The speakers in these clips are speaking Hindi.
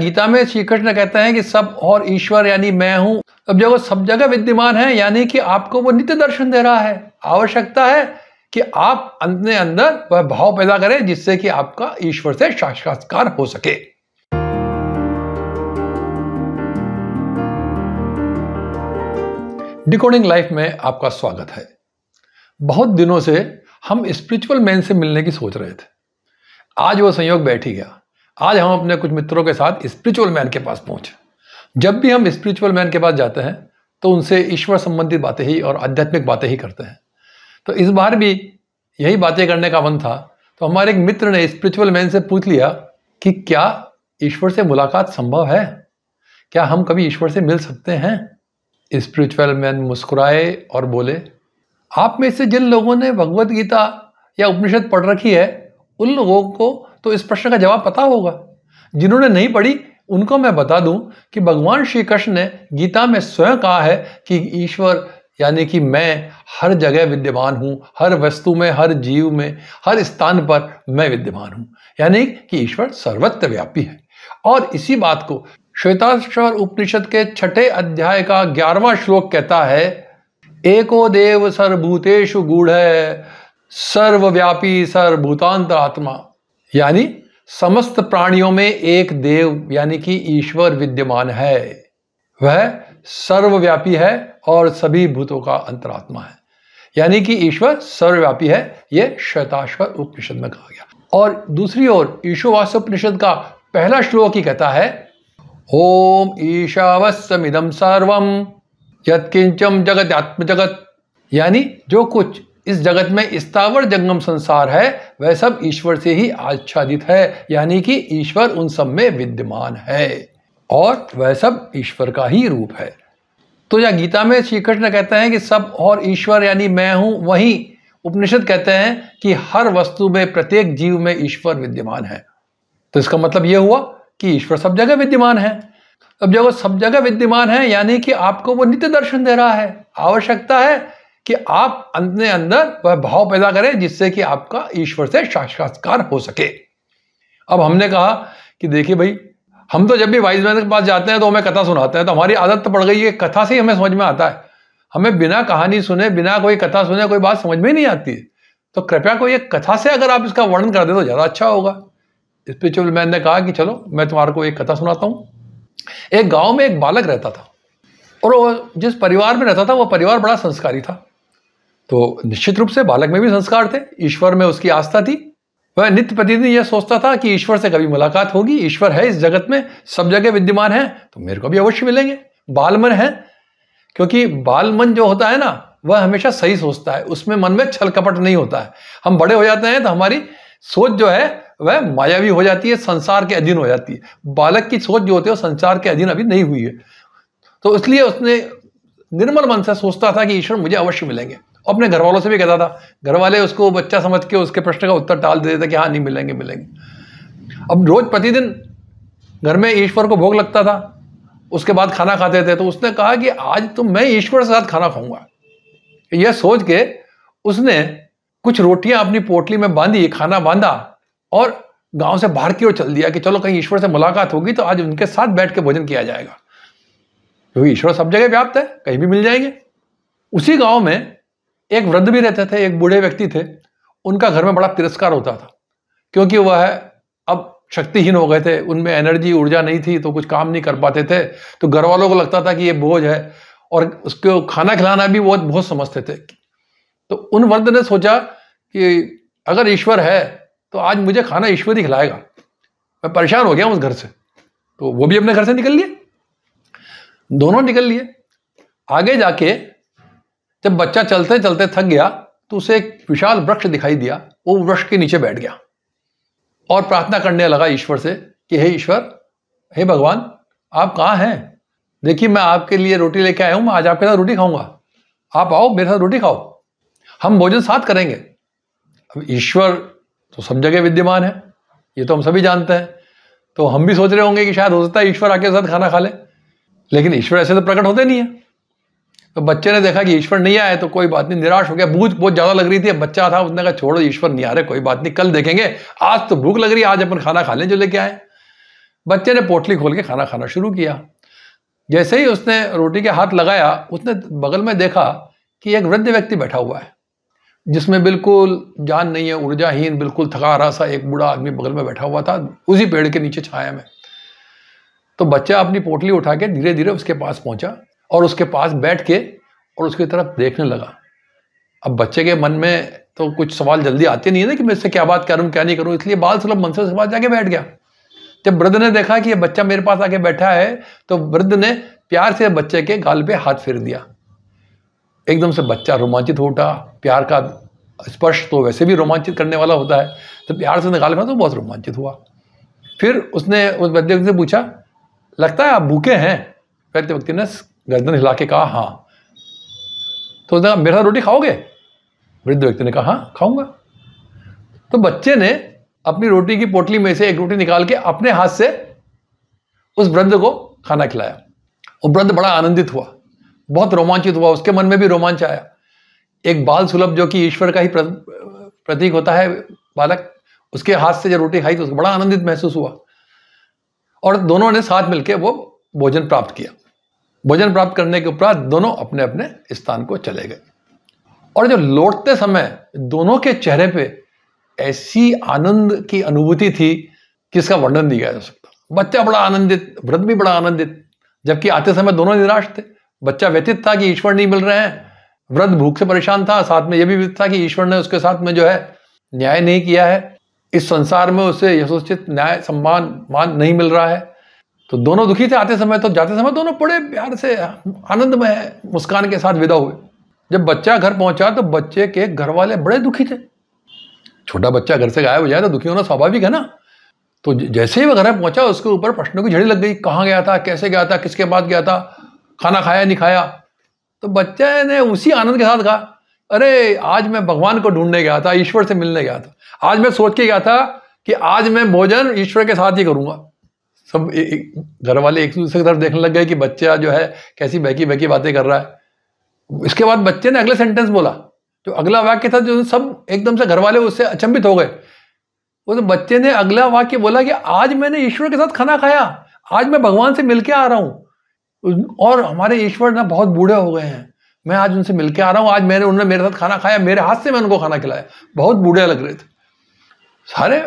गीता में श्री कृष्ण कहते हैं कि सब और ईश्वर यानी मैं हूं, अब जब वो सब जगह विद्यमान है यानी कि आपको वो नित्य दर्शन दे रहा है। आवश्यकता है कि आप अपने अंदर वह भाव पैदा करें जिससे कि आपका ईश्वर से साक्षात्कार हो सके। डिकोडिंग लाइफ में आपका स्वागत है। बहुत दिनों से हम स्पिरिचुअल मैन से मिलने की सोच रहे थे। आज वो संयोग बैठ ही गया। आज हम अपने कुछ मित्रों के साथ स्पिरिचुअल मैन के पास पहुंचे। जब भी हम स्पिरिचुअल मैन के पास जाते हैं तो उनसे ईश्वर संबंधित बातें ही और आध्यात्मिक बातें ही करते हैं। तो इस बार भी यही बातें करने का मन था। तो हमारे एक मित्र ने स्पिरिचुअल मैन से पूछ लिया कि क्या ईश्वर से मुलाकात संभव है, क्या हम कभी ईश्वर से मिल सकते हैं। स्पिरिचुअल मैन मुस्कुराए और बोले, आप में से जिन लोगों ने भगवत गीता या उपनिषद पढ़ रखी है उन लोगों को तो इस प्रश्न का जवाब पता होगा। जिन्होंने नहीं पढ़ी उनको मैं बता दूं कि भगवान श्री कृष्ण ने गीता में स्वयं कहा है कि ईश्वर यानी कि मैं हर जगह विद्यमान हूं, हर वस्तु में, हर जीव में, हर स्थान पर मैं विद्यमान हूं, यानी कि ईश्वर सर्वत्र व्यापी है। और इसी बात को श्वेताश्वर उपनिषद के 6 अध्याय का 11वां श्लोक कहता है, एको देव सर्वभूतेषु गूढ़ सर्वव्यापी सर्वभूतांतरात्मा, यानी समस्त प्राणियों में एक देव यानी कि ईश्वर विद्यमान है, वह सर्वव्यापी है और सभी भूतों का अंतरात्मा है, यानी कि ईश्वर सर्वव्यापी है। यह श्वेताश्वर उपनिषद में कहा गया। और दूसरी ओर ईशावास्य उपनिषद का पहला श्लोक ही कहता है, ओम ईशावस्यमिदं सर्वम यत्किंचम जगत्यात्म जगत, यानी जो कुछ इस जगत में स्थावर जंगम संसार है वह सब ईश्वर से ही आच्छादित है, यानी कि ईश्वर उन सब में विद्यमान है और वह सब ईश्वर का ही रूप है। तो या गीता में श्री कृष्ण कहते हैं कि सब और ईश्वर यानी मैं हूं, वहीं उपनिषद कहते हैं कि हर वस्तु में, प्रत्येक जीव में ईश्वर विद्यमान है। तो इसका मतलब यह हुआ कि ईश्वर सब जगह विद्यमान है। अब जब वो सब जगह विद्यमान है यानी कि आपको वो नित्य दर्शन दे रहा है। आवश्यकता है कि आप अपने अंदर वह भाव पैदा करें जिससे कि आपका ईश्वर से साक्षात्कार हो सके। अब हमने कहा कि देखिए भाई, हम तो जब भी वाइज मैन के पास जाते हैं तो हमें कथा सुनाते हैं, तो हमारी आदत तो पड़ गई है, कथा से ही हमें समझ में आता है। हमें बिना कहानी सुने, बिना कोई कथा सुने कोई बात समझ में नहीं आती है। तो कृपया कोई एक कथा से अगर आप इसका वर्णन कर दे तो ज़्यादा अच्छा होगा। स्पिरिचुअल मैन ने कहा कि चलो मैं तुम्हारे को एक कथा सुनाता हूँ। एक गाँव में एक बालक रहता था और वो जिस परिवार में रहता था वो परिवार बड़ा संस्कारी था। तो निश्चित रूप से बालक में भी संस्कार थे, ईश्वर में उसकी आस्था थी। वह नित्य प्रतिदिन यह सोचता था कि ईश्वर से कभी मुलाकात होगी, ईश्वर है इस जगत में, सब जगह विद्यमान है, तो मेरे को भी अवश्य मिलेंगे। बालमन है, क्योंकि बालमन जो होता है ना वह हमेशा सही सोचता है, उसमें मन में छल कपट नहीं होता है। हम बड़े हो जाते हैं तो हमारी सोच जो है वह मायावी हो जाती है, संसार के अधीन हो जाती है। बालक की सोच जो होती है वो संसार के अधीन अभी नहीं हुई है, तो इसलिए उसने निर्मल मन से सोचता था कि ईश्वर मुझे अवश्य मिलेंगे। अपने घर वालों से भी कहता था, घर वाले उसको बच्चा समझ के उसके प्रश्न का उत्तर टाल देते थे कि हाँ नहीं मिलेंगे मिलेंगे। अब रोज प्रतिदिन घर में ईश्वर को भोग लगता था, उसके बाद खाना खाते थे। तो उसने कहा कि आज तो मैं ईश्वर के साथ खाना खाऊंगा। यह सोच के उसने कुछ रोटियां अपनी पोटली में बांधी, खाना बांधा और गांव से बाहर की ओर चल दिया कि चलो कहीं ईश्वर से मुलाकात होगी तो आज उनके साथ बैठ के भोजन किया जाएगा, क्योंकि ईश्वर सब जगह व्याप्त है, कहीं भी मिल जाएंगे। उसी गांव में एक वृद्ध भी रहते थे, एक बूढ़े व्यक्ति थे। उनका घर में बड़ा तिरस्कार होता था, क्योंकि वह अब शक्तिहीन हो गए थे, उनमें एनर्जी, ऊर्जा नहीं थी, तो कुछ काम नहीं कर पाते थे। तो घर वालों को लगता था कि ये बोझ है और उसको खाना खिलाना भी वो बहुत समझते थे। तो उन वृद्ध ने सोचा कि अगर ईश्वर है तो आज मुझे खाना ईश्वर ही खिलाएगा। मैं परेशान हो गया उस घर से। तो वो भी अपने घर से निकल लिए, दोनों निकल लिए। आगे जाके जब बच्चा चलते चलते थक गया तो उसे एक विशाल वृक्ष दिखाई दिया। वो वृक्ष के नीचे बैठ गया और प्रार्थना करने लगा ईश्वर से कि हे ईश्वर, हे भगवान, आप कहाँ हैं? देखिए मैं आपके लिए रोटी लेके आया हूं, मैं आज आपके साथ रोटी खाऊंगा, आप आओ मेरे साथ रोटी खाओ, हम भोजन साथ करेंगे। अब ईश्वर तो सब जगह विद्यमान है, ये तो हम सभी जानते हैं। तो हम भी सोच रहे होंगे कि शायद हो सकता है ईश्वर आके साथ खाना खा ले, लेकिन ईश्वर ऐसे तो प्रकट होते नहीं है। तो बच्चे ने देखा कि ईश्वर नहीं आए तो कोई बात नहीं, निराश हो गया। भूख बहुत ज्यादा लग रही थी, बच्चा था, उसने कहा छोड़ो ईश्वर नहीं आ रहे, कोई बात नहीं, कल देखेंगे, आज तो भूख लग रही है, आज अपन खाना खा लें जो लेके आए। बच्चे ने पोटली खोल के खाना खाना शुरू किया। जैसे ही उसने रोटी के हाथ लगाया, उसने बगल में देखा कि एक वृद्ध व्यक्ति बैठा हुआ है, जिसमें बिल्कुल जान नहीं है, ऊर्जाहीन, बिल्कुल थका रहा सा एक बूढ़ा आदमी बगल में बैठा हुआ था, उसी पेड़ के नीचे छाया में। तो बच्चा अपनी पोटली उठा के धीरे धीरे उसके पास पहुंचा और उसके पास बैठ के और उसकी तरफ देखने लगा। अब बच्चे के मन में तो कुछ सवाल जल्दी आते नहीं है ना कि मैं इससे क्या बात करूं क्या नहीं करूं, इसलिए बाल सुलभ मन से उसके पास जाके बैठ गया। जब वृद्ध ने देखा कि ये बच्चा मेरे पास आके बैठा है, तो वृद्ध ने प्यार से बच्चे के गाल पे हाथ फेर दिया। एकदम से बच्चा रोमांचित हो उठा। प्यार का स्पर्श तो वैसे भी रोमांचित करने वाला होता है, तो प्यार से गाल फेरा तो बहुत रोमांचित हुआ। फिर उसने उस वृद्ध व्यक्ति से पूछा, लगता है आप भूखे हैं? वृद्ध व्यक्ति ने गर्दन हिला के कहा हाँ। तो उसने कहा मेरे साथ रोटी खाओगे? वृद्ध व्यक्ति ने कहा हाँ खाऊंगा। तो बच्चे ने अपनी रोटी की पोटली में से एक रोटी निकाल के अपने हाथ से उस वृद्ध को खाना खिलाया। वो वृद्ध बड़ा आनंदित हुआ, बहुत रोमांचित हुआ, उसके मन में भी रोमांच आया। एक बाल सुलभ जो कि ईश्वर का ही प्रतीक होता है बालक, उसके हाथ से जब रोटी खाई तो उसको बड़ा आनंदित महसूस हुआ और दोनों ने साथ मिलकर वो भोजन प्राप्त किया। भोजन प्राप्त करने के उपरांत दोनों अपने अपने स्थान को चले गए और जब लौटते समय दोनों के चेहरे पे ऐसी आनंद की अनुभूति थी कि इसका वर्णन नहीं किया जा सकता। बच्चा बड़ा आनंदित, वृद्ध भी बड़ा आनंदित, जबकि आते समय दोनों निराश थे। बच्चा व्यथित था कि ईश्वर नहीं मिल रहे हैं, वृद्ध भूख से परेशान था, साथ में यह भी व्यथित था कि ईश्वर ने उसके साथ में जो है न्याय नहीं किया है, इस संसार में उसे यथोचित न्याय सम्मान मान नहीं मिल रहा है। तो दोनों दुखी थे आते समय, तो जाते समय दोनों बड़े प्यार से आनंद में मुस्कान के साथ विदा हुए। जब बच्चा घर पहुंचा तो बच्चे के घर वाले बड़े दुखी थे। छोटा बच्चा घर से गायब हो जाए तो दुखी होना स्वाभाविक है ना। तो जैसे ही वह घर पहुंचा उसके ऊपर प्रश्नों की झड़ी लग गई, कहाँ गया था, कैसे गया था, किसके पास गया था, खाना खाया नहीं खाया। तो बच्चे ने उसी आनंद के साथ कहा, अरे आज मैं भगवान को ढूंढने गया था, ईश्वर से मिलने गया था, आज मैं सोच के गया था कि आज मैं भोजन ईश्वर के साथ ही करूंगा। सब घर वाले एक दूसरे की तरफ देखने लग गए कि बच्चा जो है कैसी बहकी बहकी बातें कर रहा है। इसके बाद बच्चे ने अगले सेंटेंस बोला, जो अगला वाक्य था, जो सब एकदम से घर वाले उससे अचंभित हो गए। उस बच्चे ने अगला वाक्य बोला कि आज मैंने ईश्वर के साथ खाना खाया, आज मैं भगवान से मिलके आ रहा हूं और हमारे ईश्वर ना बहुत बूढ़े हो गए हैं, मैं आज उनसे मिलके आ रहा हूं, आज उन्होंने मेरे साथ खाना खाया, मेरे हाथ से मैं उनको खाना खिलाया, बहुत बूढ़े लग रहे थे। सारे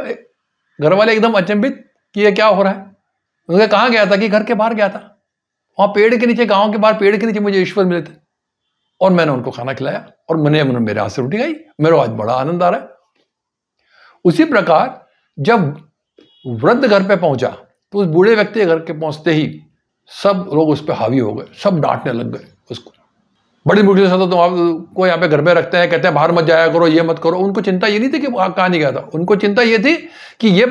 घर वाले एकदम अचंभित कि ये क्या हो रहा है। उन्होंने कहाँ गया था कि घर के बाहर गया था, वहां पेड़ के नीचे, गांव के बाहर पेड़ के नीचे मुझे ईश्वर मिले थे और मैंने उनको खाना खिलाया और मैंने मेरे हाथ से रोटी खाई, मेरा आज बड़ा आनंद आ रहा है। उसी प्रकार जब वृद्ध घर पे पहुंचा तो उस बूढ़े व्यक्ति के घर के पहुंचते ही सब लोग उस पर हावी हो गए, सब डांटने लग गए उसको। बड़ी मुश्किल से तो आपको यहाँ पे घर में रखते हैं, कहते हैं बाहर मत जाया करो, ये मत करो। उनको चिंता ये नहीं थी कि कहाँ नहीं गया था, उनको चिंता ये थी कि ये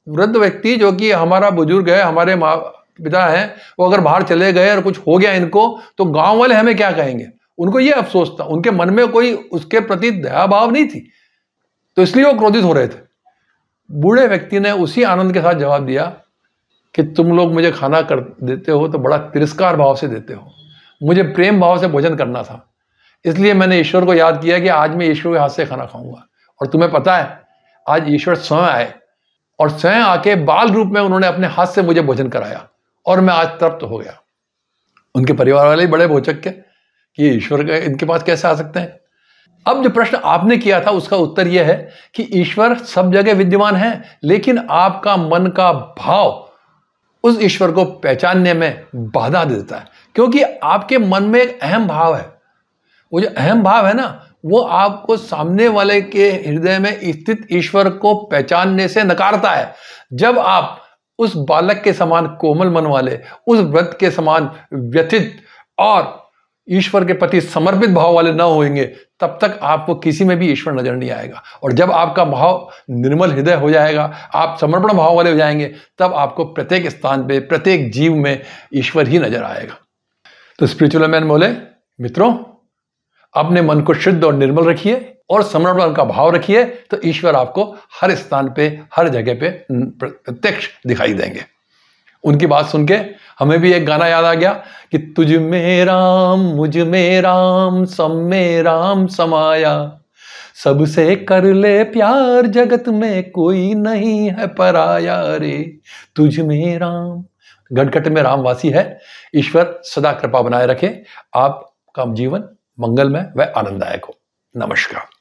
वृद्ध व्यक्ति जो कि हमारा बुजुर्ग है, हमारे माँ पिता हैं, वो अगर बाहर चले गए और कुछ हो गया इनको तो गाँव वाले हमें क्या कहेंगे। उनको ये अफसोस था, उनके मन में कोई उसके प्रति दया भाव नहीं थी, तो इसलिए वो क्रोधित हो रहे थे। बूढ़े व्यक्ति ने उसी आनंद के साथ जवाब दिया कि तुम लोग मुझे खाना कर देते हो तो बड़ा तिरस्कार भाव से देते हो, मुझे प्रेम भाव से भोजन करना था, इसलिए मैंने ईश्वर को याद किया कि आज मैं ईश्वर के हाथ से खाना खाऊंगा। और तुम्हें पता है आज ईश्वर स्वयं आए और स्वयं आके बाल रूप में उन्होंने अपने हाथ से मुझे भोजन कराया और मैं आज तृप्त हो गया। उनके परिवार वाले बड़े भौचक के कि ईश्वर के इनके पास कैसे आ सकते हैं। अब जो प्रश्न आपने किया था उसका उत्तर यह है कि ईश्वर सब जगह विद्यमान है, लेकिन आपका मन का भाव उस ईश्वर को पहचानने में बाधा देता है, क्योंकि आपके मन में एक अहम भाव है। वो जो अहम भाव है ना, वो आपको सामने वाले के हृदय में स्थित ईश्वर को पहचानने से नकारता है। जब आप उस बालक के समान कोमल मन वाले, उस वृद्ध के समान व्यथित और ईश्वर के प्रति समर्पित भाव वाले न होंगे, तब तक आपको किसी में भी ईश्वर नजर नहीं आएगा। और जब आपका भाव निर्मल हृदय हो जाएगा, आप समर्पण भाव वाले हो जाएंगे, तब आपको प्रत्येक स्थान पे, प्रत्येक जीव में ईश्वर ही नजर आएगा। तो स्पिरिचुअल मैन बोले, मित्रों अपने मन को शुद्ध और निर्मल रखिए और समर्पण का भाव रखिए, तो ईश्वर आपको हर स्थान पे, हर जगह पे प्रत्यक्ष दिखाई देंगे। उनकी बात सुन के हमें भी एक गाना याद आ गया कि तुझ में राम, मुझ में राम, सब में राम समाया, सबसे कर ले प्यार, जगत में कोई नहीं है पराया रे, तुझ में राम। गढ़कट में रामवासी है। ईश्वर सदा कृपा बनाए रखे, आपका जीवन मंगलमय व आनंददायक हो। नमस्कार।